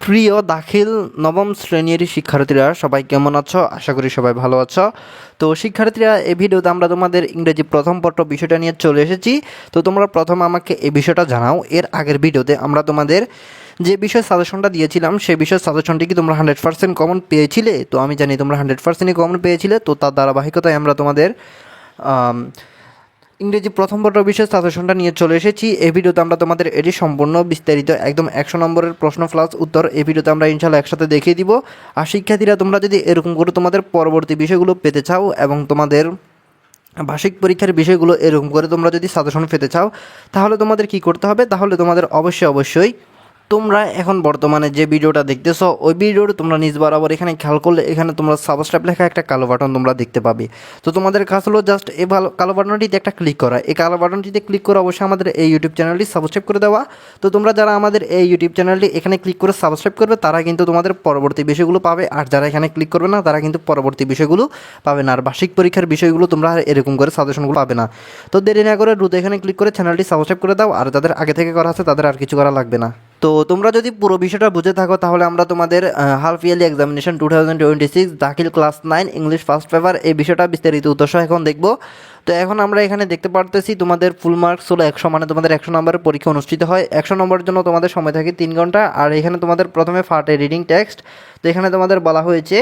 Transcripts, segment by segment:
প্রিয় দাখিল নবম শ্রেণীর শিক্ষার্থীরা সবাই কেমন আছো? আশা করি সবাই ভালো আছো। তো শিক্ষার্থীরা, এই ভিডিওতে আমরা তোমাদের ইংরেজি প্রথম পত্র বিষয়টা নিয়ে চলে এসেছি। তো তোমরা প্রথম আমাকে এই বিষয়টা জানাও, এর আগের ভিডিওতে আমরা তোমাদের যে বিষয় সাজেশনটা দিয়েছিলাম সেই বিষয় সাজেশনটি কি তোমরা 100% কমন পেয়েছিলে? তো আমি জানি তোমরা 100%ই কমন পেয়েছিলে। তো তার ধারাবাহিকতায় আমরা তোমাদের ইংরেজি প্রথম পত্র বিষয় সাজেশনটা নিয়ে চলে এসেছি। এই ভিডিওতে আমরা তোমাদের এটি সম্পূর্ণ বিস্তারিত একদম 100 নম্বরের প্রশ্ন প্লাস উত্তর এই ভিডিওতে আমরা ইনশাল্লাহ একসাথে দেখিয়ে দিব। আর শিক্ষার্থীরা, তোমরা যদি এরকম করে তোমাদের পরবর্তী বিষয়গুলো পেতে চাও এবং তোমাদের বার্ষিক পরীক্ষার বিষয়গুলো এরকম করে তোমরা যদি সাজেশন পেতে চাও, তাহলে তোমাদের কি করতে হবে? তাহলে তোমাদের অবশ্যই তোমরা এখন বর্তমানে যে ভিডিওটা দেখতেছো ওই ভিডিওটা তোমরা নিজ বরাবর এখানে খেয়াল করলে এখানে তোমরা সাবস্ক্রাইব লেখা একটা কালো বাটন তোমরা দেখতে পাবে। তো তোমাদের কাজ হলো জাস্ট এই কালো বাটনটিতে একটা ক্লিক করা। এই কালো বাটনটিতে ক্লিক করে অবশ্যই আমাদের এই ইউটিউব চ্যানেলটি সাবস্ক্রাইব করে দেওয়া। তো তোমরা যারা আমাদের এই ইউটিউব চ্যানেলটি এখানে ক্লিক করে সাবস্ক্রাইব করবে তারা কিন্তু তোমাদের পরবর্তী বিষয়গুলো পাবে, আর যারা এখানে ক্লিক করবে না তারা কিন্তু পরবর্তী বিষয়গুলো পাবে না। আর বার্ষিক পরীক্ষার বিষয়গুলো তোমরা এরকম করে সাজেশনগুলো পাবে না। তো দেরি না করে দ্রুত এখানে ক্লিক করে চ্যানেলটি সাবস্ক্রাইব করে দাও, আর যাদের আগে থেকে করা আছে তাদের আর কিছু করা লাগবে না। তো তোমরা যদি পুরো বিষয়টা বুঝে থাকো তাহলে আমরা তোমাদের হাফ ইয়ারলি এক্সামিনেশন 2026 দাখিল ক্লাস 9 ইংলিশ ফার্স্ট পেপার এই বিষয়টা বিস্তারিত উদ্দেশ্য এখন দেখব। তো এখন আমরা এখানে দেখতে পারতেছি তোমাদের ফুল মার্কস হলো 100, মানে তোমাদের 100 নম্বরের পরীক্ষা অনুষ্ঠিত হয়। 100 নম্বরের জন্য তোমাদের সময় থাকে 3 ঘন্টা। আর এখানে তোমাদের প্রথমে পার্টে রিডিং টেক্সট। তো এখানে তোমাদের বলা হয়েছে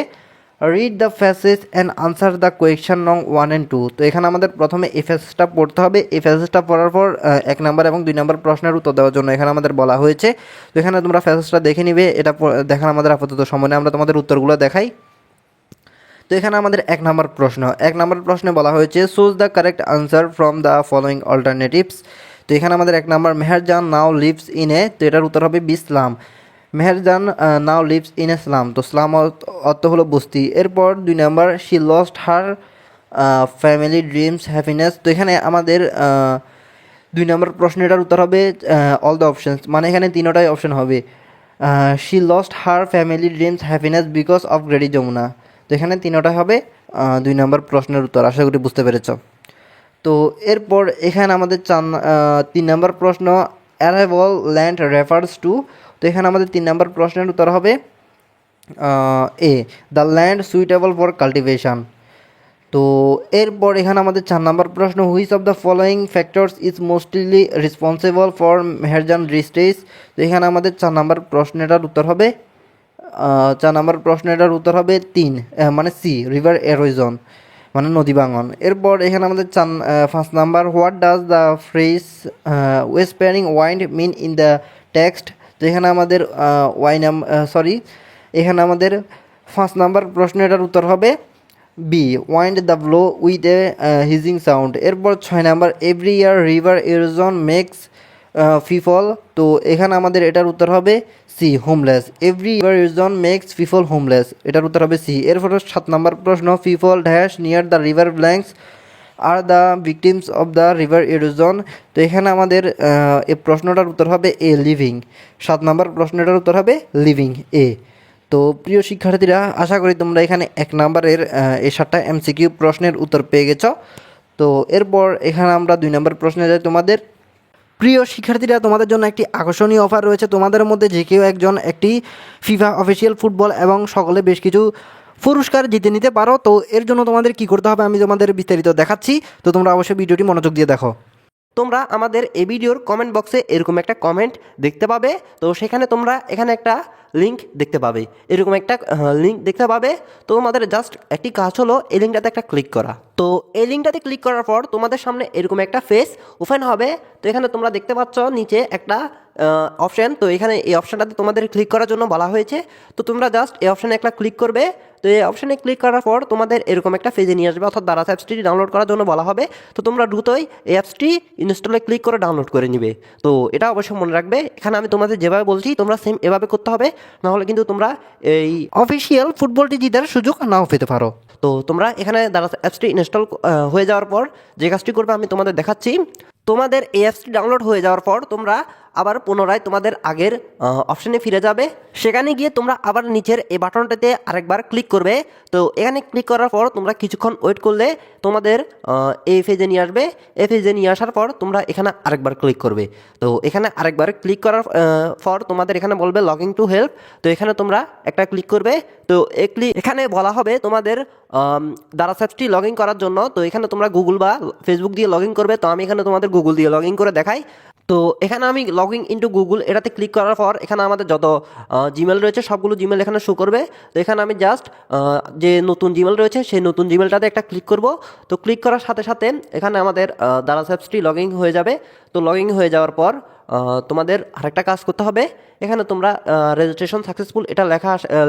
read the passage and answer the question নং 1 and 2। তো এখানে আমাদের প্রথমে এই প্যাসেজটা পড়তে হবে। এই প্যাসেজটা পড়ার পর 1 নম্বর এবং 2 নম্বর প্রশ্নের উত্তর দেওয়ার জন্য এখানে আমাদের বলা হয়েছে। তো এখানে তোমরা প্যাসেজটা দেখে নিবে, এটা দেখার আমাদের আপাতত সময় নেই, আমরা তোমাদের উত্তরগুলো দেখাই। তো এখানে আমাদের 1 নম্বর প্রশ্ন, 1 নম্বর প্রশ্নে বলা হয়েছে choose the correct answer from the following alternatives. তো এখানে আমাদের 1 number Meherjan now lives in a, তো এটার উত্তর হবে slum. Meherjan now lives in slum, তো ইসলাম অর্থ হলো বস্তি। এরপর 2 number she lost her family dreams happiness. তো এখানে আমাদের 2 নম্বর প্রশ্নটার উত্তর হবে অল দ্য অপশনস, মানে এখানে তিনোটাই অপশন হবে। She lost her family dreams happiness because of greedy Jamuna. তো এখানে তিনোটাই হবে 2 নম্বর প্রশ্নের উত্তর। আশা করি বুঝতে পেরেছ। তো এরপর এখানে আমাদের 3 নম্বর প্রশ্ন অ্যারাইভাল ল্যান্ড রেফার্স টু। তো এখানে আমাদের 3 নম্বর প্রশ্নের উত্তর হবে A the land suitable for cultivation. তো এরপর এখানে আমাদের 4 নম্বর প্রশ্ন which of the following factors is mostly responsible for Meherjan distress. তো এখানে আমাদের 4 নম্বর প্রশ্নটার উত্তর হবে 4 নম্বর প্রশ্নটার উত্তর হবে 3, মানে সি রিভার এরোজন, মানে নদী ভাঙন। এরপর এখানে আমাদের 5 number what does the phrase whispering wind mean in the text. তো এখানে আমাদের এখানে আমাদের 5 নাম্বার প্রশ্নটার উত্তর হবে B wind the blow with a hissing sound. এরপর 6 number every year river erosion makes people. তো এখানে আমাদের এটার উত্তর হবে C homeless. Every river erosion makes people homeless, এটার উত্তর হবে সি। এরপর 7 নম্বর প্রশ্ন people dash near the river banks are the victims of the river erosion. তো এখানে আমাদের এই প্রশ্নটার উত্তর হবে এ লিভিং। 7 নম্বর প্রশ্নটার উত্তর হবে লিভিং এ। তো প্রিয় শিক্ষার্থীরা, আশা করি তোমরা এখানে 1 নম্বরের এই 7টা এমসিকিউ প্রশ্নের উত্তর পেয়ে গেছো। তো এরপর এখানে আমরা 2 নম্বর প্রশ্নে যাই। তোমাদের প্রিয় শিক্ষার্থীরা, তোমাদের জন্য একটি আকর্ষণীয় অফার রয়েছে। তোমাদের মধ্যে যে কেউ একজন একটি ফিফা অফিসিয়াল ফুটবল এবং সকলে বেশ কিছু পুরস্কার জিতে নিতে পারো। তো এর জন্য তোমাদের কি করতে হবে আমি তোমাদের বিস্তারিত দেখাচ্ছি। তো তোমরা অবশ্যই ভিডিওটি মনোযোগ দিয়ে দেখো। তোমরা আমাদের এই ভিডিওর কমেন্ট বক্সে এরকম একটা কমেন্ট দেখতে পাবে। তো সেখানে তোমরা এখানে একটা লিঙ্ক দেখতে পাবে, এরকম একটা লিঙ্ক দেখতে পাবে। তো তোমাদের জাস্ট একটি কাজ হলো এই লিঙ্কটাতে একটা ক্লিক করা। তো এই লিঙ্কটাতে ক্লিক করার পর তোমাদের সামনে এরকম একটা ফেস ওপেন হবে। তো এখানে তোমরা দেখতে পাচ্ছ নিচে একটা অপশান। তো এখানে এই অপশানটাতে তোমাদের ক্লিক করার জন্য বলা হয়েছে। তো তোমরা জাস্ট এই অপশানে একটা ক্লিক করবে। তো এই অপশানে ক্লিক করার পর তোমাদের এরকম একটা পেজে নিয়ে আসবে, অর্থাৎ দারাজ অ্যাপসটি ডাউনলোড করার জন্য বলা হবে। তো তোমরা দ্রুতই এই অ্যাপসটি ইনস্টলে ক্লিক করে ডাউনলোড করে নিবে। তো এটা অবশ্যই মনে রাখবে, এখানে আমি তোমাদের যেভাবে বলছি তোমরা সেম এভাবে করতে হবে, নাহলে কিন্তু তোমরা এই অফিসিয়াল ফুটবলটি জিতার সুযোগ নাও পেতে পারো। তো তোমরা এখানে দারাজ অ্যাপসটি ইনস্টল হয়ে যাওয়ার পর যে কাজটি করবে আমি তোমাদের দেখাচ্ছি। তোমাদের এই অ্যাপসটি ডাউনলোড হয়ে যাওয়ার পর তোমরা আবার পুনরায় তোমাদের আগের অপশানে ফিরে যাবে। সেখানে গিয়ে তোমরা আবার নিচের এই বাটনটাতে আরেকবার ক্লিক করবে। তো এখানে ক্লিক করার পর তোমরা কিছুক্ষণ ওয়েট করলে তোমাদের এই পেজে নিয়ে আসবে। এই পেজে নিয়ে আসার পর তোমরা এখানে আরেকবার ক্লিক করবে। তো এখানে আরেকবার ক্লিক করার পর তোমাদের এখানে বলবে লগ ইন টু হেল্প। তো এখানে তোমরা একটা ক্লিক করবে। তো এখানে বলা হবে তোমাদের দারাজ অ্যাপসটি লগ ইন করার জন্য। তো এখানে তোমরা গুগল বা ফেসবুক দিয়ে লগ ইন করবে। তো আমি এখানে তোমাদের গুগল দিয়ে লগ ইন করে দেখাই। তো এখানে আমি লগ ইন ইন্টু গুগল এটাতে ক্লিক করার পর এখানে আমাদের যত জিমেল রয়েছে সবগুলো জিমেল এখানে শো করবে। তো এখানে আমি জাস্ট যে নতুন জিমেল রয়েছে সেই নতুন জিমেলটাতে একটা ক্লিক করব। তো ক্লিক করার সাথে সাথে এখানে আমাদের দারাজ অ্যাপসটি লগ ইন হয়ে যাবে। তো লগ ইন হয়ে যাওয়ার পর তোমাদের আরেকটা কাজ করতে হবে। এখানে তোমরা রেজিস্ট্রেশন সাকসেসফুল এটা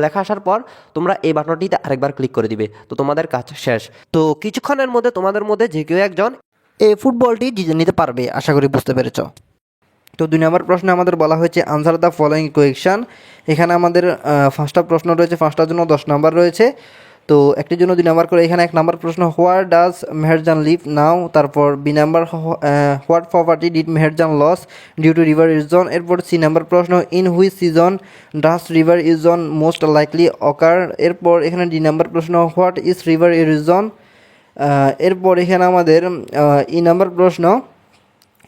লেখা আসার পর তোমরা এই বাটনটিতে আরেকবার ক্লিক করে দিবে। তো তোমাদের কাজ শেষ। তো কিছুক্ষণের মধ্যে তোমাদের মধ্যে যে কেউ একজন এই ফুটবলটি জিতে নিতে পারবে, আশা করি বুঝতে পেরেছ। তো 2 নম্বর প্রশ্নে আমাদের বলা হয়েছে আনসার দ্য ফলোয়িং কোয়েকশন। এখানে আমাদের 5টা প্রশ্ন রয়েছে, 5টার জন্য 10 নাম্বার রয়েছে। তো একটির জন্য 2 নাম্বার করে। এখানে 1 নম্বর প্রশ্ন where does Meherjaan live now. তারপর B number what property did Meherjan loss due to river erosion. এরপর সি নাম্বার প্রশ্ন in which season does river erosion most likely occur. এরপর এখানে ডি নাম্বার প্রশ্ন হোয়াট ইজ রিভার ইরোজন। এরপর এখানে আমাদের E number প্রশ্ন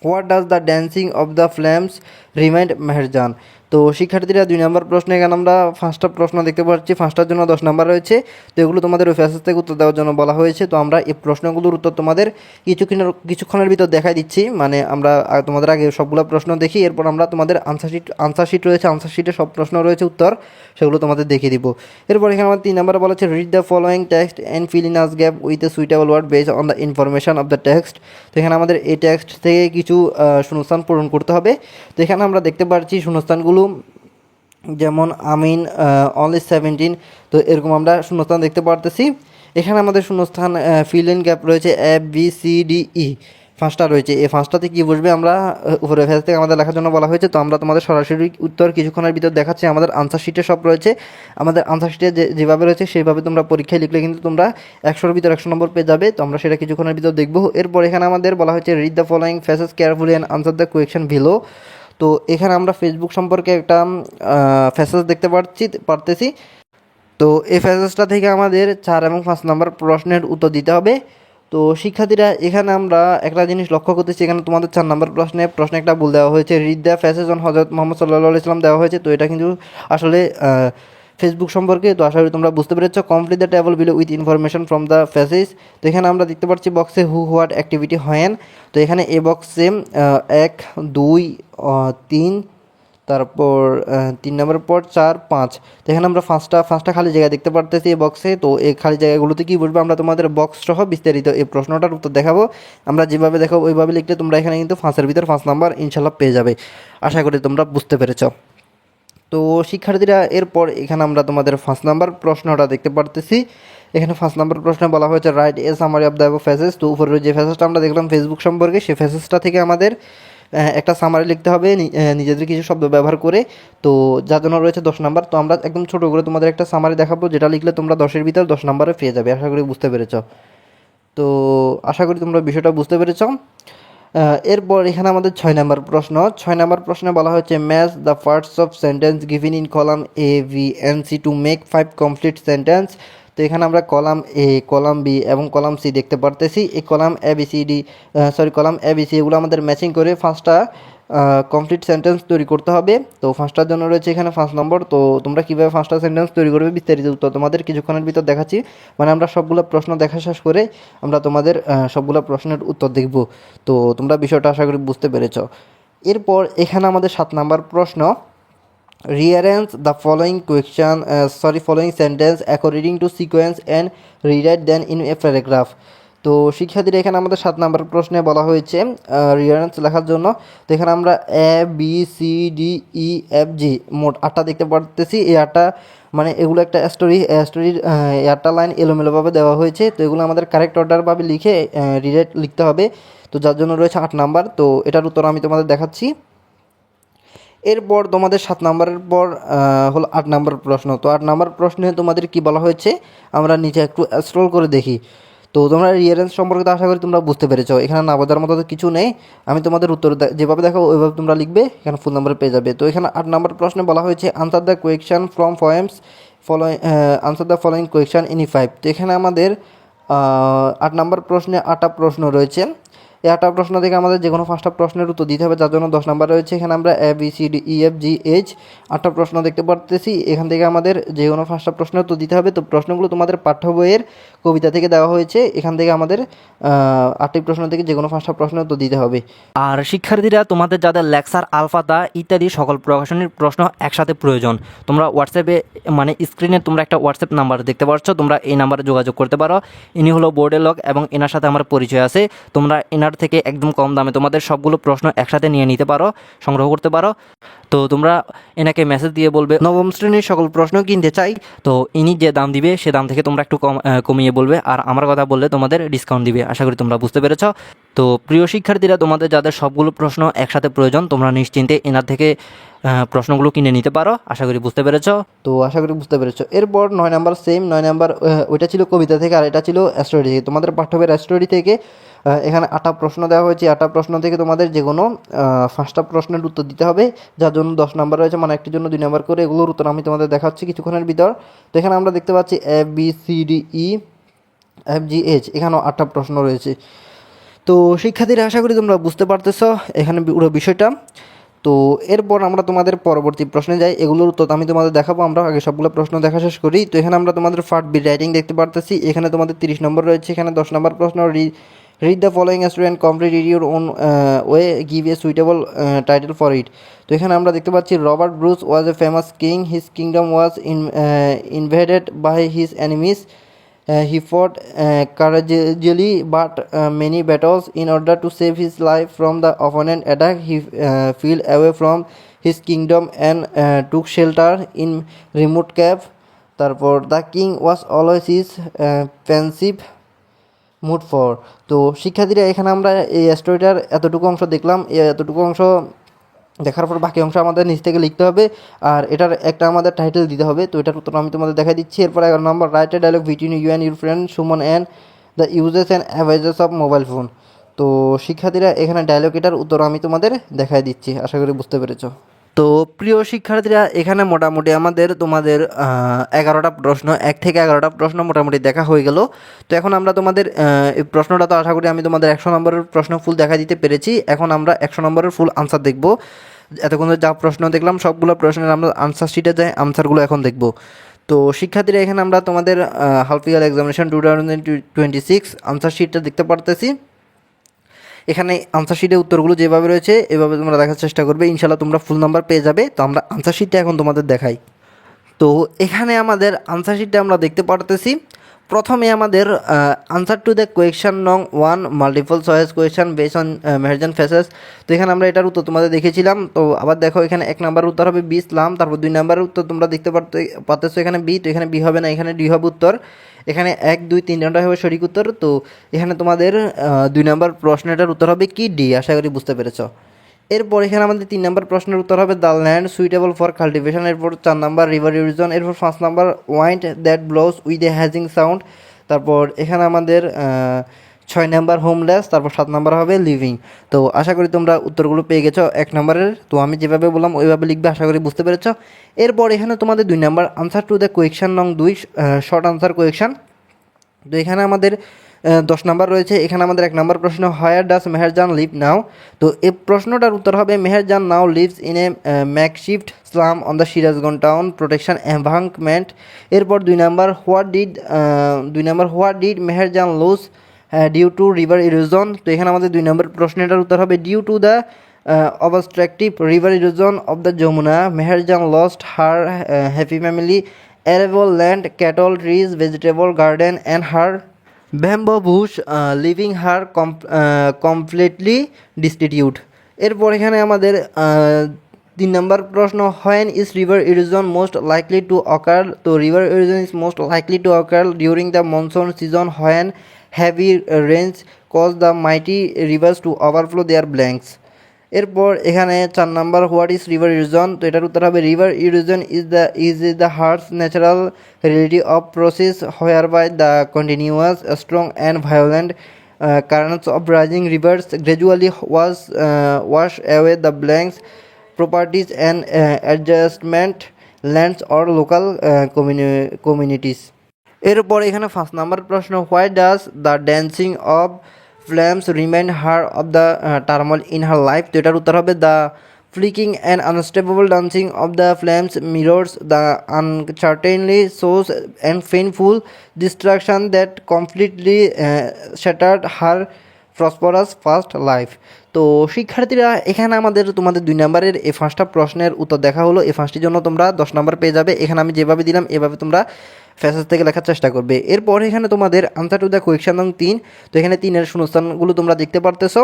what does the dancing of the flames remind Meherjan. তো শিক্ষার্থীরা 2 নম্বর প্রশ্নে এখানে আমরা 5টা প্রশ্ন দেখতে পাচ্ছি, 5টার জন্য 10 নাম্বার রয়েছে। তো এগুলো তোমাদের ওই ফেসেস থেকে উত্তর দেওয়ার জন্য বলা হয়েছে। তো আমরা এই প্রশ্নগুলোর উত্তর তোমাদের কিছুক্ষণের ভিতর দেখাই দিচ্ছি। মানে আমরা তোমাদের আগে সবগুলো প্রশ্ন দেখি, এরপর আমরা তোমাদের আনসার শিট রয়েছে, আনসার শিটে সব প্রশ্ন রয়েছে উত্তর, সেগুলো তোমাদের দেখিয়ে দিব। এরপর এখানে আমার 3 নম্বরে বলা হচ্ছে read the following text and fill in as gap with a suitable word based on the information of the text. তো এখানে আমাদের এই টেক্সট থেকে কিছু শূন্যস্থান পূরণ করতে হবে। তো এখানে আমরা দেখতে পাচ্ছি শূন্যস্থানগুলো যেমন আমিন অনলি 17। তো এরকম আমরা শূন্যস্থান দেখতে পারতেছি। এখানে আমাদের শূন্যস্থান ফিল ইন গ্যাপ রয়েছে এ বি সি ডি ই 5টা রয়েছে। এই 5টাতে কী বসবে আমরা উপরে ফেস থেকে আমাদের লেখার জন্য বলা হয়েছে। তো আমরা তোমাদের সরাসরি উত্তর কিছুক্ষণের ভিতর দেখাচ্ছি। আমাদের আনসার শিটে সব রয়েছে। আমাদের আনসার শিটে যেভাবে রয়েছে সেইভাবে তোমরা পরীক্ষায় লিখলে কিন্তু তোমরা 100-র ভিতর 100 নম্বর পেয়ে যাবে। তো আমরা সেটা কিছুক্ষণের ভিতর দেখবো। এরপর এখানে আমাদের বলা হয়েছে read the following faces carefully and answer the question below. তো এখানে আমরা ফেসবুক সম্পর্কে একটা ফেসেস দেখতে পারতেছি। তো এই ফেসেসটা থেকে আমাদের 4 এবং 5 নম্বর প্রশ্নের উত্তর দিতে হবে। তো শিক্ষার্থীরা এখানে আমরা একটা জিনিস লক্ষ্য করতেছি, এখানে তোমাদের 4 নম্বর প্রশ্নে একটা ভুল দেওয়া হয়েছে, রিড দ্য ফেসেস অন হযরত মুহাম্মদ সাল্লাল্লাহু আলাইহি ওয়াসাল্লাম দেওয়া হয়েছে। তো এটা কিন্তু আসলে ফেসবুক সম্পর্কে। তো আশা করি তোমরা বুঝতে পেরেছো। Complete the table below with information from the faces. তো এখানে আমরা দেখতে পাচ্ছি বক্সে হু হোয়াট অ্যাক্টিভিটি হয়েন। তো এখানে এ বক্সে 1 2 3 তারপর 3 নম্বরের পর 4 5। তো এখানে আমরা 5টা খালি জায়গা দেখতে পারতেছি এই বক্সে। তো এই খালি জায়গাগুলোতে কী বলবো আমরা তোমাদের বক্স সহ বিস্তারিত এই প্রশ্নটার উত্তর দেখাবো। আমরা যেভাবে দেখাবো ওইভাবে লিখলে তোমরা এখানে কিন্তু 5-এর ভিতর 5 নাম্বার ইনশাল্লাহ পেয়ে যাবে। আশা করি তোমরা বুঝতে পেরেছ। তো শিক্ষার্থীরা এরপর এখানে আমরা তোমাদের 5 নাম্বার প্রশ্নটা দেখতে পারতেছি। এখানে 5 নাম্বার প্রশ্নে বলা হয়েছে write a summary of the above faces. তো উপরে যে ফেসেসটা আমরা দেখলাম ফেসবুক সম্পর্কে, সেই ফেসেসটা থেকে আমাদের একটা সামারি লিখতে হবে নিজেদের কিছু শব্দ ব্যবহার করে। তো যার জন্য রয়েছে 10 নাম্বার। তো আমরা একদম ছোটো করে তোমাদের একটা সামারি দেখাবো, যেটা লিখলে তোমরা 10-এর ভিতর 10 নাম্বারে পেয়ে যাবে। আশা করি বুঝতে পেরেছ। তো আশা করি তোমরা বিষয়টা বুঝতে পেরেছ। এরপর এখানে আমাদের 6 নাম্বার প্রশ্ন। 6 নাম্বার প্রশ্নে বলা হচ্ছে match the parts of sentence given in column A B and C to make 5 complete sentence. তো এখানে আমরা কলাম এ, কলাম বি এবং কলাম সি দেখতে পারতেছি। এই column A B C D column A B C এগুলো আমাদের matching করে 5টা কমপ্লিট সেন্টেন্স তৈরি করতে হবে। তো 5টার জন্য রয়েছে এখানে 5 নম্বর। তো তোমরা কীভাবে 5টা সেন্টেন্স তৈরি করবে বিস্তারিত উত্তর তোমাদের কিছুক্ষণের ভিতর দেখাচ্ছি। মানে আমরা সবগুলো প্রশ্ন দেখা শেষ করে আমরা তোমাদের সবগুলো প্রশ্নের উত্তর দেখব। তো তোমরা বিষয়টা আশা করি বুঝতে পেরেছ। এরপর এখানে আমাদের 7 নাম্বার প্রশ্ন rearrange the following sentence according to sequence and rewrite then in a paragraph. তো শিক্ষার্থীরা এখানে আমাদের 7 নাম্বার প্রশ্নে বলা হয়েছে রিঅ্যারেঞ্জ লেখার জন্য। তো এখানে আমরা A B C D E F G মোট 8টা দেখতে পারতেছি। এই 8টা মানে এগুলো একটা স্টোরির 8টা লাইন এলোমেলোভাবে দেওয়া হয়েছে। তো এগুলো আমাদের কারেক্ট অর্ডারভাবে লিখে রিরাইট লিখতে হবে। তো যার জন্য রয়েছে 8 নাম্বার। তো এটার উত্তর আমি তোমাদের দেখাচ্ছি। এরপর তোমাদের 7 নাম্বারের পর হলো 8 নাম্বার প্রশ্ন। তো 8 নাম্বার প্রশ্নে তোমাদের কি বলা হয়েছে আমরা নিচে একটু স্ক্রল করে দেখি। তো তোমরা রিয়ারেন্স সম্পর্কে তো আশা করি তোমরা বুঝতে পেরেছো, এখানে না বোঝার মতো তো কিছু নেই। আমি তোমাদের উত্তর যেভাবে দেখো ওইভাবে তোমরা লিখবে, এখানে ফুল নাম্বার পেয়ে যাবে। তো এখানে 8 নম্বর প্রশ্নে বলা হয়েছে answer the question from poems following, answer the following question in 5। তো এখানে আমাদের 8 নম্বর প্রশ্নে 8টা প্রশ্ন রয়েছে। এই 8টা প্রশ্ন থেকে আমাদের যে কোনো 5টা প্রশ্নের উত্তর দিতে হবে, যার জন্য 10 নাম্বার রয়েছে। এখানে আমরা ABCDEFGH 8টা প্রশ্ন দেখতে পারতেছি। এখান থেকে আমাদের যে কোনো 5টা প্রশ্নের উত্তর দিতে হবে। তো প্রশ্নগুলো তোমাদের পাঠ্য বইয়ের কবিতা থেকে দেওয়া হয়েছে। এখান থেকে আমাদের 8টি প্রশ্ন থেকে যে কোনো 5টা প্রশ্নের উত্তর দিতে হবে। আর শিক্ষার্থীরা, তোমাদের যাদের লেকচার, আলফাতা ইত্যাদি সকল প্রকাশনীর প্রশ্ন একসাথে প্রয়োজন, তোমরা হোয়াটসঅ্যাপে মানে স্ক্রিনে তোমরা একটা হোয়াটসঅ্যাপ নাম্বার দেখতে পাচ্ছ, তোমরা এই নাম্বারে যোগাযোগ করতে পারো। ইনি হলো বোর্ডের লোক এবং এনার সাথে আমার পরিচয় আছে। তোমরা এনার থেকে একদম কম দামে তোমাদের সবগুলো প্রশ্ন একসাথে নিয়ে নিতে পারো, সংগ্রহ করতে পারো। তো তোমরা এনাকে মেসেজ দিয়ে বলবে নবম শ্রেণীর সকল প্রশ্ন কিনতে চাই। তো ইনি যে দাম দিবে সে দাম থেকে তোমরা একটু কমিয়ে বলবে, আর আমার কথা বললে তোমাদের ডিসকাউন্ট দিবে। আশা করি তোমরা বুঝতে পেরেছ। তো প্রিয় শিক্ষার্থীরা, তোমাদের যাদের সবগুলো প্রশ্ন একসাথে প্রয়োজন, তোমরা নিশ্চিন্তে এনার থেকে প্রশ্নগুলো কিনে নিতে পারো। আশা করি বুঝতে পেরেছ। তো আশা করি বুঝতে পেরেছো। এরপর 9 নাম্বার সেম 9 নাম্বার, ওইটা ছিল কবিতা থেকে আর এটা ছিল স্টোরি থেকে। তোমাদের পাঠ্য বইয়ের স্টোরি থেকে এখানে 8টা প্রশ্ন দেওয়া হয়েছে। 8টা প্রশ্ন থেকে তোমাদের যে কোনো 5টা প্রশ্নের উত্তর দিতে হবে, যার জন্য 10 নাম্বার রয়েছে, মানে একটির জন্য 2 নাম্বার করে। এগুলোর উত্তর আমি তোমাদের দেখাচ্ছি কিছুক্ষণের ভিতর। তো এখানে আমরা দেখতে পাচ্ছি ABCDEFGH, এখানেও 8টা প্রশ্ন রয়েছে। তো শিক্ষার্থীরা, আশা করি তোমরা বুঝতে পারতেছ এখানে পুরো বিষয়টা। তো এরপর আমরা তোমাদের পরবর্তী প্রশ্নে যাই। এগুলোর উত্তর আমি তোমাদের দেখাবো। আমরা আগে সবগুলো প্রশ্ন দেখা শেষ করি। তো এখানে আমরা তোমাদের ফার্স্ট বি রাইটিং দেখতে পারতেছি। এখানে তোমাদের 30 নম্বর রয়েছে। এখানে 10 নম্বর প্রশ্ন, read the following student complete it your own way, give a suitable title for it. তো এখানে আমরা দেখতে পাচ্ছি Robert Bruce was a famous king, his kingdom was invaded by his enemies. He fought courageously but many battles in order to save his life from the opponent attack. He fled away from his kingdom and took shelter in remote cave. তারপর the king was always his pensive mood for. তো শিক্ষার্থীরা, এখানে আমরা এই স্টোরিটার এতটুকু অংশ দেখলাম। এতটুকু অংশ দেখার পর বাকি অংশ আমাদের নিচ থেকে লিখতে হবে, আর এটার একটা আমাদের টাইটেল দিতে হবে। তো এটার উত্তর আমি তোমাদের দেখাই দিচ্ছি। এরপর 11 number, write a dialogue between you and your friend Suman and the uses and অ্যাভাইজার্স অফ মোবাইল ফোন। তো শিক্ষার্থীরা, এখানে ডায়লগ এটার উত্তর আমি তোমাদের দেখাই দিচ্ছি। আশা করি বুঝতে পেরেছো। তো প্রিয় শিক্ষার্থীরা, এখানে মোটামুটি তোমাদের 11টা প্রশ্ন, 1 থেকে 11টা প্রশ্ন মোটামুটি দেখা হয়ে গেল। তো এখন আমরা তোমাদের এই প্রশ্নটা তো আশা করি আমি তোমাদের 100 নম্বরের প্রশ্ন ফুল দেখা দিতে পেরেছি। এখন আমরা 100 নম্বরের ফুল আনসার দেখব। এতক্ষণ যা প্রশ্ন দেখলাম সবগুলো প্রশ্নের আমরা আনসার শিটে যাই, আনসারগুলো এখন দেখব। তো শিক্ষার্থীরা, এখানে আমরা তোমাদের হাফ ইয়ার এক্সামিনেশন 2026 আনসার শিটটা দেখতে পারতেছি। এখানে আনসার শিটের উত্তরগুলো যেভাবে রয়েছে এভাবে তোমরা দেখার চেষ্টা করবে, ইনশাল্লাহ তোমরা ফুল নাম্বার পেয়ে যাবে। তো আমরা আনসার শিটটা এখন তোমাদের দেখাই। তো এখানে আমাদের আনসার শিটটা আমরা দেখতে পারতেছি। প্রথমে আমাদের আনসার টু দ্য কোয়েকশন নং 1 multiple choice question base on Meherjaan faces. তো এখানে আমরা এটার উত্তর তোমাদের দেখেছিলাম। তো আবার দেখো, এখানে 1 নাম্বার উত্তর হবে বি ইসলাম। তারপর 2 নাম্বারের উত্তর তোমরা দেখতে পারতেছো এখানে বি। তো এখানে বি হবে না, এখানে ডি হবে উত্তর। এখানে 1, 2, 3 হবে সঠিক উত্তর। তো এখানে তোমাদের 2 নাম্বার প্রশ্নটার উত্তর হবে কি, ডি। আশা করি বুঝতে পেরেছো। এরপর এখানে আমাদের 3 নাম্বার প্রশ্নের উত্তর হবে the land suitable for cultivation. এরপর 4 নাম্বার রিভার ইরিজন। এরপর 5 number wind that blows with a hissing sound. তারপর এখানে আমাদের 6 নাম্বার হোমলেস। তারপর 7 নাম্বার হবে লিভিং। তো আশা করি তোমরা উত্তরগুলো পেয়ে গেছো 1 নাম্বারের। তো আমি যেভাবে বললাম ওইভাবে লিখবে, আশা করি বুঝতে পেরেছো। এরপর এখানে তোমাদের 2 number answer to the question নং 2 শর্ট আনসার কোয়েকশন। তো এখানে আমাদের 10 নাম্বার রয়েছে। এখানে আমাদের 1 নাম্বার প্রশ্ন, where does Meherjaan live now. তো এই প্রশ্নটার উত্তর হবে Meherjaan now lives in a makeshift slum on the Sirajganj town protection embankment. এরপর 2 number what did Meherjaan lose due to river erosion. তো এখানে আমাদের 2 নম্বর প্রশ্নটার উত্তর হবে due to the obstructive river erosion of the Jamuna, Meherjan lost her happy family, arable land, cattle, trees, vegetable garden and her bamboo bush, leaving her completely destitute. এরপর এখানে আমাদের 3 নম্বর প্রশ্ন, when is river erosion most likely to occur? তো river erosion is most likely to occur during the monsoon season when heavy rains cause the mighty rivers to overflow their banks. এরপর এখানে 4 number what is river erosion, তো এটার উত্তর হবে river erosion is the harsh natural ready of process where by the continuous strong and violent currents of rising rivers gradually wash away the blanks properties and adjustment lands or local communities. এরপর এখানে 5 number প্রশ্ন, why does the dancing of flames remind her of the turmoil in her life, তো এটার উত্তর হবে the flicking and unstable dancing of the flames mirrors the uncertainly source and painful destruction that completely shattered her prosperous past life. তো শিক্ষার্থীরা এখানে তোমাদের 2 নম্বরের এই 5টা প্রশ্নের উত্তর দেখা হলো। এই 5টির জন্য তোমরা 10 নম্বর পেয়ে যাবে। এখানে আমি যেভাবে দিলাম এভাবে তোমরা ফ্যাসেজ থেকে লেখার চেষ্টা করবে। এরপর এখানে তোমাদের আনসার টু দ্য কোয়েশ্চন নং 3, তো এখানে 3-এর শূন্যস্থানগুলো তোমরা দেখতে পারতেছো।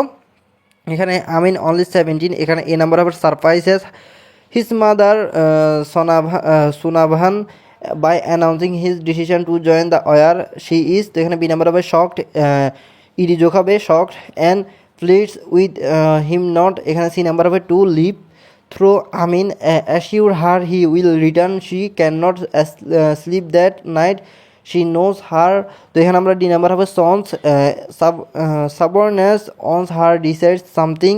এখানে আমিন অনলি 17, এখানে এ নাম্বার হবে surprises his mother Sonabhan by announcing his decision to join the war she is, তো এখানে বি নাম্বার হবে শকড ইডি যোগ হবে shocked and pleads with him not, এখানে সি নাম্বার হবে to leave through Amin assure her he will return she can not sleep that night she knows her, তো এখানে আমরা ডি নাম্বার হবে son's stubbornness once her decides something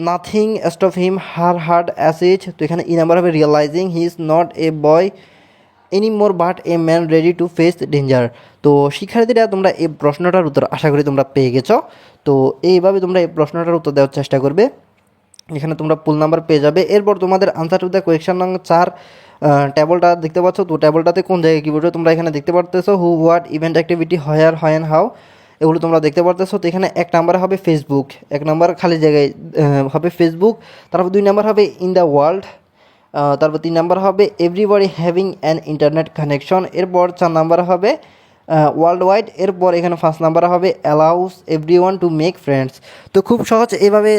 nothing stop him her heart aches, তো এখানে E number হবে realising he is not a boy any more but a man ready to face danger. তো শিক্ষার্থীরা তোমরা এই প্রশ্নটার উত্তর আশা করি তোমরা পেয়ে গেছো। তো এইভাবে তোমরা এই প্রশ্নটার উত্তর দেওয়ার চেষ্টা করবে, এখানে তোমরা ফুল নাম্বার পেয়ে যাবে। এরপর তোমাদের আনসার টু দ্য কোয়েশ্চন নং 4 ট্যাবলটা দেখতে পাচ্ছ, তো ট্যাবলটাতে কোন জায়গায় কী বলছো তোমরা এখানে দেখতে পারতেছো, who what event activity where when how, এগুলো তোমরা দেখতে পারতেছো। তো এখানে 1 নাম্বার হবে ফেসবুক, 1 নাম্বার খালি জায়গায় হবে ফেসবুক, তারপর 2 নাম্বার হবে ইন দ্য ওয়ার্ল্ড, তারপর 3 নাম্বার হবে everybody having an internet connection, এরপর 4 নাম্বার হবে ওয়ার্ল্ড ওয়াইড, এরপর এখানে 5 নাম্বার হবে allows everyone to make friends. তো খুব সহজ, এইভাবে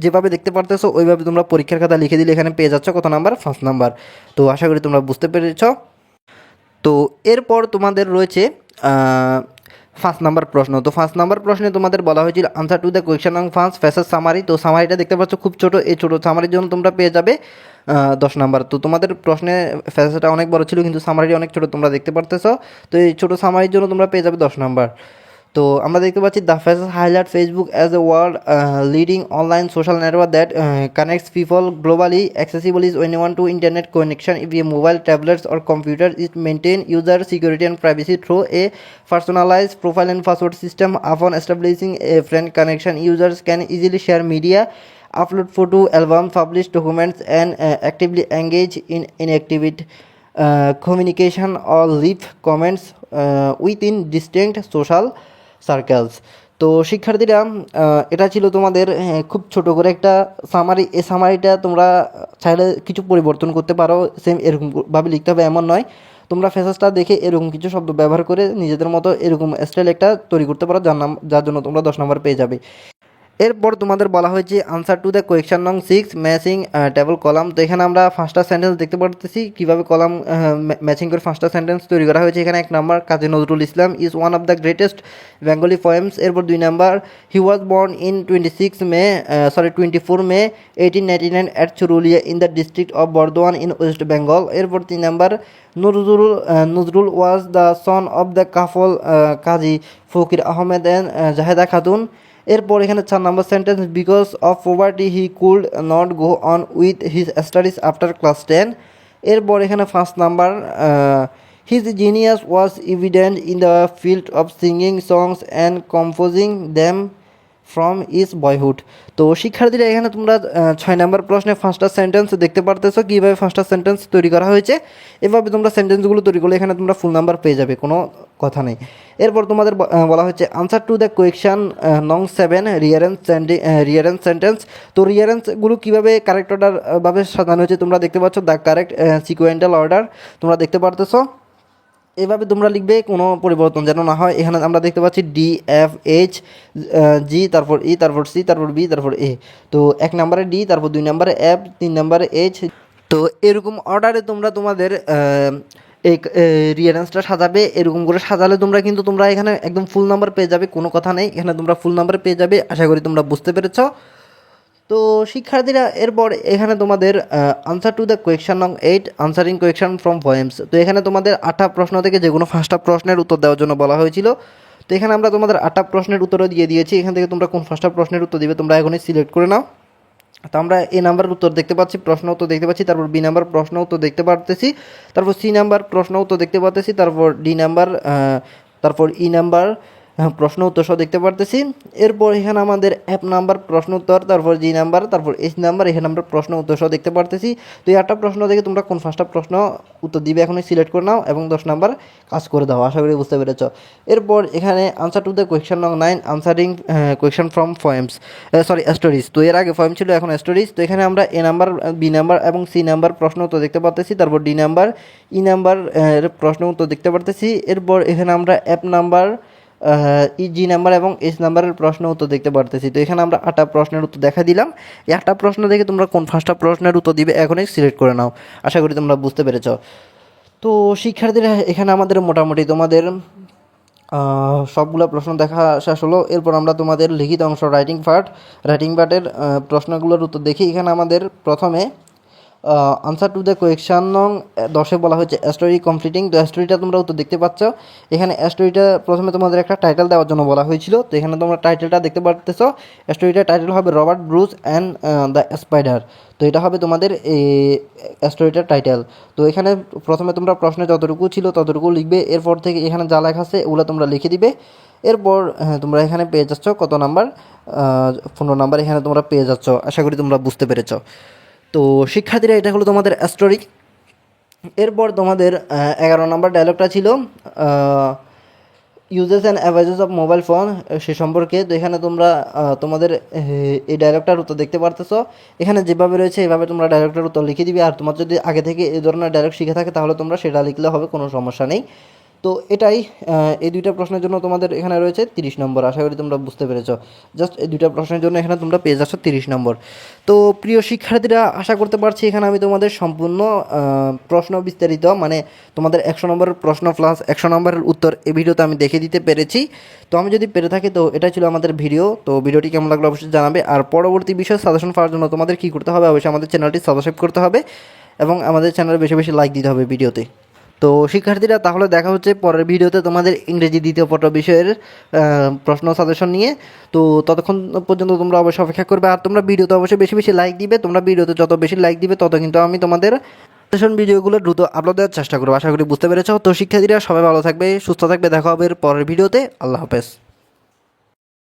যেভাবে দেখতে পারতেছো ওইভাবে তোমরা পরীক্ষার খাতা লিখে দিলে এখানে পেয়ে যাচ্ছ কত নাম্বার, 5 নাম্বার। তো আশা করি তোমরা বুঝতে পেরেছ। তো এরপর তোমাদের রয়েছে 5 নাম্বার প্রশ্ন। তো 5 নাম্বার প্রশ্নে তোমাদের বলা হয়েছিল আনসার টু দ্য কোয়েশ্চন নং 5 ফ্যাসেজ সামারি, তো সামারিটা দেখতে পাচ্ছ খুব ছোটো, এই ছোটো সামারির জন্য তোমরা পেয়ে যাবে 10 নাম্বার। তো তোমাদের প্রশ্নে ফ্যাসেজটা অনেক বড় ছিল কিন্তু সামারি অনেক ছোটো তোমরা দেখতে পারতেছো, তো এই ছোটো সামারির জন্য তোমরা পেয়ে যাবে 10 নাম্বার। তো আমরা দেখতে পাচ্ছি the faces highlight Facebook as a world leading online social network that connects people globally accessible is one to internet connection if a mobile tablets or computer is maintain user security and privacy through a personalise profile and password system upon establishing a friend connection users can easily share media upload photo album publish documents and actively engage in activity communication or leave comments within distinct social circles. তো শিক্ষার্থীরা এটা ছিল তোমাদের খুব ছোট করে একটা summary. এই সামারিটা তোমরা চাইলে কিছু পরিবর্তন করতে পারো, সেম এরকমভাবে লিখতে হবে এমন নয়, তোমরা ফেসাসটা দেখে এরকম কিছু শব্দ ব্যবহার করে নিজেদের মতো এরকম স্টাইল একটা তৈরি করতে পারো, যার জন্য তোমরা 10 নম্বর পেয়ে যাবে। এরপর তোমাদের বলা হয়েছে আনসার টু দ্য কোয়েশ্চন নং 6 ম্যাচিং টেবল কলাম। তো এখানে আমরা 5টা সেন্টেন্স দেখতে পারতেছি কীভাবে কলাম ম্যাচিং করে 5টা সেন্টেন্স তৈরি করা হয়েছে। এখানে 1 number Kazi Nazrul Islam is one of the greatest Bengali poems. এরপর 2 number he was born in 24 May 1899 at Churulia in the district of Bardhaman in West Bengal. এরপর 3 number Nazrul was the son of the couple Kazi Fakir Ahmed and Zaheda Khatun. এরপর এখানে 4 number sentence because of poverty he could not go on with his studies after class 10। এরপর এখানে 5 number his genius was evident in the field of singing songs and composing them from is boyhood. তো শিক্ষার্থীরা এখানে তোমরা 6 number প্রশ্নে 5টা sentence দেখতে পারতেছো কীভাবে 5টা সেন্টেন্স তৈরি করা হয়েছে। এভাবে তোমরা সেন্টেন্সগুলো তৈরি করলে এখানে তোমরা ফুল নাম্বার পেয়ে যাবে, কোনো কথা নেই। এরপর তোমাদের বলা হচ্ছে আনসার টু দ্য কোয়েশ্চন নং 7 রিয়ারেন্স সেন্টেন্স। তো রিয়ারেন্সগুলো কীভাবে কারেক্ট অর্ডার ভাবে সাজানো হয়েছে তোমরা দেখতে পাচ্ছ, দ্য কারেক্ট সিকোয়েন্টাল অর্ডার তোমরা দেখতে পারতেছো। এভাবে তোমরা লিখবে, কোনো পরিবর্তন যেন না হয়। এখানে আমরা দেখতে পাচ্ছি ডি এফ এইচ জি, তারপর ই, তারপর সি, তারপর বি, তারপর এ। তো 1 নম্বরে ডি, তারপর 2 নম্বরে এফ, 3 নম্বরে এইচ। তো এরকম অর্ডারে তোমরা তোমাদের এই রিয়ারেন্সটা সাজাবে। এরকম করে সাজালে তোমরা এখানে একদম ফুল নাম্বার পেয়ে যাবে, কোনো কথা নেই, এখানে তোমরা ফুল নাম্বার পেয়ে যাবে। আশা করি তোমরা বুঝতে পেরেছ। তো তো শিক্ষার্থীরা এরপর এখানে তোমাদের আনসার টু দ্য কোয়েকশন নং 8 আনসারিং কোয়েকশন ফ্রম পয়েমস। তো এখানে তোমাদের 8টা প্রশ্ন থেকে যে কোনো 5টা প্রশ্নের উত্তর দেওয়ার জন্য বলা হয়েছিল। তো এখানে আমরা তোমাদের 8টা প্রশ্নের উত্তরও দিয়ে দিয়েছি। এখান থেকে তোমরা কোন 5টা প্রশ্নের উত্তর দিবে তোমরা এখনই সিলেক্ট করে নাও। তো আমরা এ নাম্বারের উত্তর দেখতে পাচ্ছি, প্রশ্ন উত্তর দেখতে পাচ্ছি, তারপর বি নাম্বার প্রশ্ন উত্তর দেখতে পারতেছি, তারপর সি নাম্বার প্রশ্ন উত্তর দেখতে পারতেছি, তারপর ডি নাম্বার, তারপর ই নাম্বার প্রশ্ন উত্তর সহ দেখতে পারতেছি। এরপর এখানে আমাদের এফ নাম্বার প্রশ্ন উত্তর, তারপর জি নাম্বার, তারপর এইচ নাম্বার, এখানে আমরা প্রশ্ন উত্তর সহ দেখতে পারতেছি। তো এই 8টা প্রশ্ন থেকে তোমরা কোন 5টা প্রশ্ন উত্তর দিবে এখনই সিলেক্ট করে নাও এবং 10 নাম্বার কাজ করে দাও। আশা করি বুঝতে পেরেছ। এরপর এখানে আনসার টু দ্য কোয়েকশন নং 9 answering question from poems, stories. তো এর আগে পয়েম ছিল, এখন স্টোরিজ। তো এখানে আমরা এ নাম্বার, বি নাম্বার এবং সি নাম্বার প্রশ্ন উত্তর দেখতে পারতেছি, তারপর ডি নাম্বার, ই নাম্বার প্রশ্ন উত্তর দেখতে পারতেছি। এরপর এখানে আমরা এফ নাম্বার, জি নাম্বার এবং এইচ নাম্বারের প্রশ্ন উত্তর দেখতে পারতেছি। তো এখানে আমরা 8টা প্রশ্নের উত্তর দেখা দিলাম। এই 8টা প্রশ্ন থেকে তোমরা কোন 5টা প্রশ্নের উত্তর দিবে এখনই সিলেক্ট করে নাও। আশা করি তোমরা বুঝতে পেরেছ। তো শিক্ষার্থীরা এখানে আমাদের মোটামুটি তোমাদের সবগুলো প্রশ্ন দেখা শেষ হলো। এরপর আমরা তোমাদের লিখিত অংশ রাইটিং পার্টের প্রশ্নগুলোর উত্তর দেখি। এখানে আমাদের প্রথমে আনসার টু দ্য কোয়েকশন নং 10 বলা হচ্ছে স্টোরি কমপ্লিটিং। তো স্টোরিটা তোমরা উত্তর দেখতে পাচ্ছ। এখানে স্টোরিটা প্রথমে তোমাদের একটা টাইটেল দেওয়ার জন্য বলা হয়েছিল। তো এখানে তোমরা টাইটেলটা দেখতে পারতেছ। স্টোরিটার টাইটেল হবে Robert Bruce and the spider. তো এটা হবে তোমাদের এই স্টোরিটার টাইটেল। তো এখানে প্রথমে তোমরা প্রশ্নে যতটুকু ছিল ততটুকু লিখবে। এরপর থেকে এখানে যা লেখা আছে ওগুলো তোমরা লিখে দিবে। এরপর তোমরা এখানে পেয়ে যাচ্ছ কত নাম্বার, 15 নাম্বার এখানে তোমরা পেয়ে যাচ্ছ। আশা করি তোমরা বুঝতে পেরেছ। তো শিক্ষার্থীরা এটা হলো তোমাদের স্টোরি। এরপর তোমাদের 11 নম্বর ডায়লগটা ছিল uses and averages of mobile phone সে সম্পর্কে। তো এখানে তোমরা তোমাদের এই ডায়লগটার উত্তর দেখতে পারতেছো। এখানে যেভাবে রয়েছে এভাবে তোমরা ডায়লগটার উত্তর লিখে দিবে। আর তোমার যদি আগে থেকে এই ধরনের ডায়লগ শিখে থাকে তাহলে তোমরা সেটা লিখলে হবে, কোনো সমস্যা নেই। তো এটাই এই দুইটা প্রশ্নের জন্য তোমাদের এখানে রয়েছে 30 নম্বর। আশা করি তোমরা বুঝতে পেরেছো। জাস্ট এই দুইটা প্রশ্নের জন্য এখানে তোমরা পেয়ে যাচ্ছ 30 নম্বর। তো প্রিয় শিক্ষার্থীরা, আশা করতে পারছি এখানে আমি তোমাদের সম্পূর্ণ প্রশ্ন বিস্তারিত, মানে তোমাদের 100 নম্বরের প্রশ্ন প্লাস 100 নম্বরের উত্তর এই ভিডিওতে আমি দেখে দিতে পেরেছি। তো আমি যদি পেরে থাকি তো এটাই ছিল আমাদের ভিডিও। তো ভিডিওটি কেমন লাগলো অবশ্যই জানাবে। আর পরবর্তী বিষয়ে সাজেশন পাওয়ার জন্য তোমাদের কী করতে হবে, অবশ্যই আমাদের চ্যানেলটি সাবস্ক্রাইব করতে হবে এবং আমাদের চ্যানেলে বেশি বেশি লাইক দিতে হবে ভিডিওতে। তো শিক্ষার্থীরা, তাহলে দেখা হচ্ছে পরের ভিডিওতে তোমাদের ইংরেজি দ্বিতীয় পত্র বিষয়ের প্রশ্ন সাজেশন নিয়ে। তো ততক্ষণ পর্যন্ত তোমরা অবশ্যই অপেক্ষা করবে। আর তোমরা ভিডিওতে অবশ্যই বেশি বেশি লাইক দিবে। তোমরা ভিডিওতে যত বেশি লাইক দিবে তত কিন্তু আমি তোমাদের সাজেশন ভিডিওগুলো দ্রুত আপলোড দেওয়ার চেষ্টা করবো। আশা করি বুঝতে পেরেছো। তো শিক্ষার্থীরা সবাই ভালো থাকবে, সুস্থ থাকবে। দেখা হবে পরের ভিডিওতে। আল্লাহ হাফেজ।